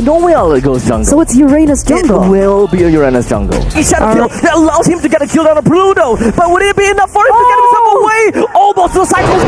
No will it goes jungle. So it's Uranus jungle. It will be a Uranus jungle. He shadow kill that allows him to get a kill down on Pluto. But would it be enough for him to get himself away? Almost to the cycle.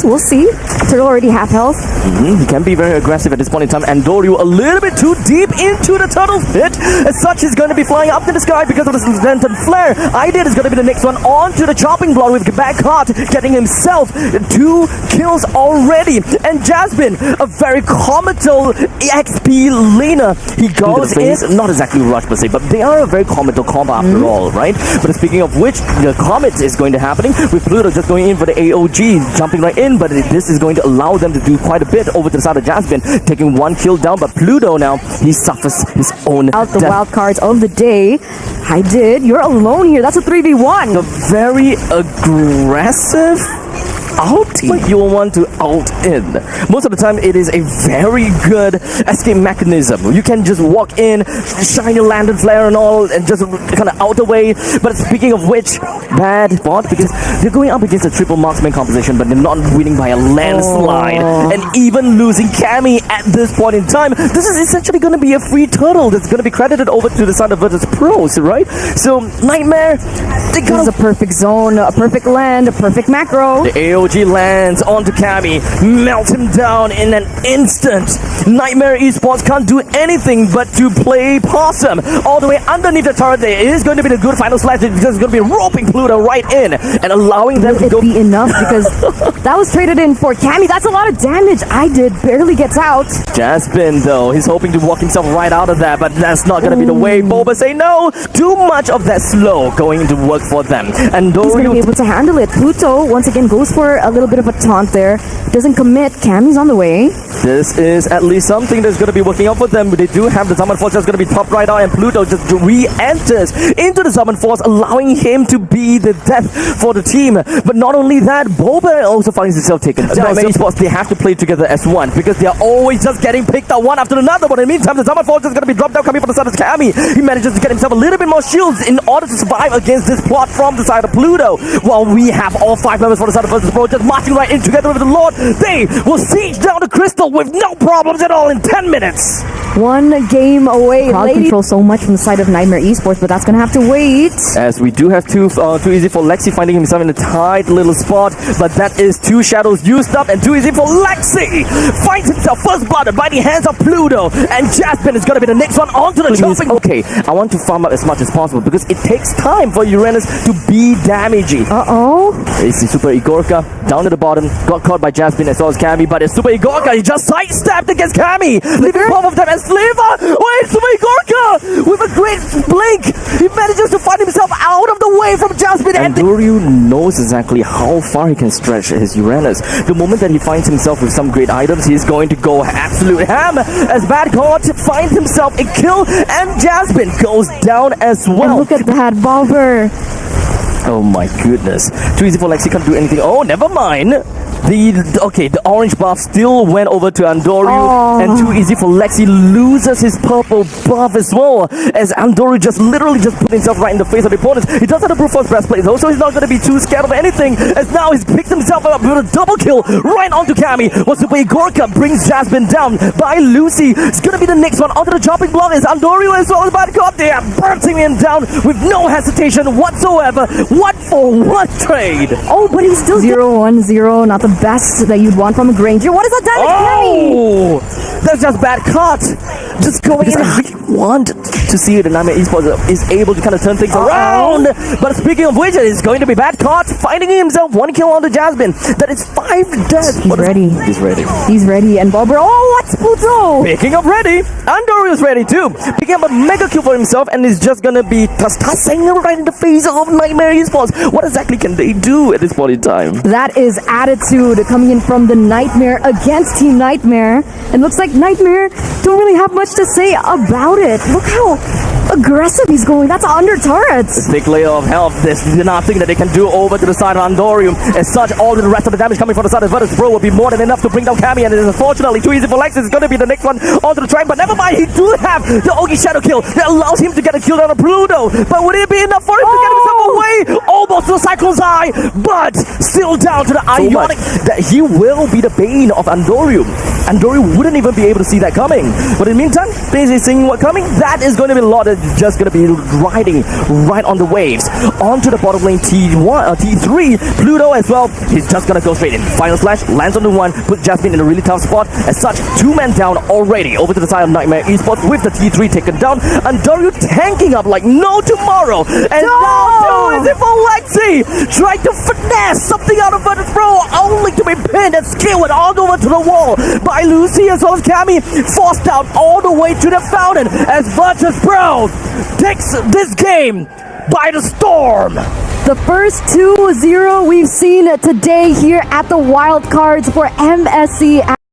We'll see. Turtle already half health. He can be very aggressive at this point in time. Andoryuuu a little bit too deep into the turtle pit. As such, he's going to be flying up to the sky because of the lantern flare. Idea is going to be the next one onto the chopping block with back caught, getting himself 2 kills already. And Jasmine, a very comical XP laner. He goes in, not exactly rush per se, but they are a very comical combo after all, right? But speaking of which, the comet is going to happening with Pluto just going in for the AOG, jumping right in. But this is going to allow them to do quite a bit over to the side of Jasmine, taking 1 kill down. But Pluto now, he suffers his own Out the wild cards of the day. I did. You're alone here. That's a 3v1. A very aggressive outing. You'll want to out in. Most of the time, it is a very good escape mechanism. You can just walk in, shine your lantern flare and all, and just kind of out the way. But speaking of which, bad spot because they're going up against a triple marksman composition, but they're not winning by a landslide, and even losing Cammy at this point in time. This is essentially going to be a free turtle that's going to be credited over to the side of Virtus Pros, right? So Nightmare, this is a perfect zone, a perfect land, a perfect macro. The AOG lands onto Cammy, melt him down in an instant. Nightmare Esports can't do anything but to play possum. All the way underneath the turret, there is going to be the good final slash. It's just going to be roping Pluto right in and allowing them to go. Will it be enough? Because that was traded in for Cammy. That's a lot of damage. I did barely gets out. Jasmine, though, he's hoping to walk himself right out of that, but that's not going to be the way. Boba say no. Too much of that slow going to work for them. And he's going to be able to handle it. Pluto once again goes for a little bit of a taunt there. Doesn't commit. Cammy's on the way. This is at least something that's going to be working out for them. They do have the Summon Force that's going to be top right out, and Pluto just re-enters into the Summon Force, allowing him to be the death for the team. But not only that, Boba also finds himself taken down. Many spots they have to play together as one because they are always just getting picked out one after another. But in the meantime, the Summon Force is going to be dropped down coming from the side of Cammy. He manages to get himself a little bit more shields in order to survive against this plot from the side of Pluto. While we have all 5 members for the side of Virtus Pro just marching right in together with the Lord. They will siege down the crystal with no problems at all in 10 minutes. 1 game away. Crowd control so much from the side of Nightmare Esports, but that's going to have to wait. As we do have too easy for Lexi finding himself in a tight little spot, but that is 2 shadows used up and too easy for Lexi. Finds himself first blooded by the hands of Pluto, and Jasmine is going to be the next one onto the chopping. Okay, I want to farm up as much as possible because it takes time for Uranus to be damaging. It's the Super Igorka down at the bottom, got caught by Jasmine as well as Cammy, but it's Super Igorka, he just sidestepped against Cammy, leaving both of them as Sliver. Wait, Super Igorka with a great blink, he manages to find himself out of the way from Jasmine. And Andoryuuu knows exactly how far he can stretch his Uranus. The moment that he finds himself with some great items, he's going to go absolute ham as Bad God finds himself a kill, and Jasmine goes down as well. And look at that Bobber. Oh my goodness. Too easy for Lexi, can't do anything. Oh, never mind. The orange buff still went over to Andoryuuu, and too easy for Lexi loses his purple buff as well, as Andoryuuu just literally just put himself right in the face of the opponents. He does have a brute force breastplate though, so he's not going to be too scared of anything, as now he's picked himself up with a double kill right onto Cammy. What's the way Gorka brings Jasmine down by Lucy. It's going to be the next one onto the chopping block as Andoryuuu as well as Bad God. They are burning him down with no hesitation whatsoever. 1-for-1 trade. Oh, but he's still 0-1-0, not the best that you'd want from a Granger. What is that damage? That's just bad cut. Just going in. I want to see the Nightmare Esports is able to kind of turn things around. But speaking of which, it's going to be bad cut, finding himself 1 kill on the Jasmine. That is 5 deaths. He's ready. He's ready. He's ready. And Bobber, what's Pluto? Picking up ready. Andoryuuu is ready too. Picking up a mega kill for himself, and is just going to be tossing right in the face of Nightmare Esports. What exactly can they do at this point in time? That is attitude coming in from the Nightmare against Team Nightmare. And looks like Nightmare don't really have much to say about it. Look how aggressive he's going. That's under turrets. A thick layer of health. There's nothing that they can do over to the side of Andoryuuu. As such, all the rest of the damage coming from the side of Virtus Pro will be more than enough to bring down Cammy, and it is unfortunately too easy for Lex. It's going to be the next one onto the track, but never mind. He do have the Ogi Shadow kill that allows him to get a kill down on Pluto. But would it be enough for him to get himself away? Almost to the Cyclone's Eye, but still down to the Ionic. That he will be the bane of Andoryuuu. Andoryuuu wouldn't even be able to see that coming. But in the meantime, basically seeing what coming, that is going to be a lot that's just going to be riding right on the waves. Onto the bottom lane T3, Pluto as well, he's just going to go straight in. Final slash, lands on the one, put Jasmine in a really tough spot. As such, 2 men down already. Over to the side of Nightmare Esports with the T3 taken down. Andoryuuu tanking up like no tomorrow. And now 2 is for Lexi, trying to finesse something out of Virtus Pro, only to be pinned and skewered all over to the wall by Lucy as well as Cammy, forced out all the way to the fountain as Virtus Pro takes this game by the storm. The first 2-0 we've seen today here at the Wild Cards for MSC.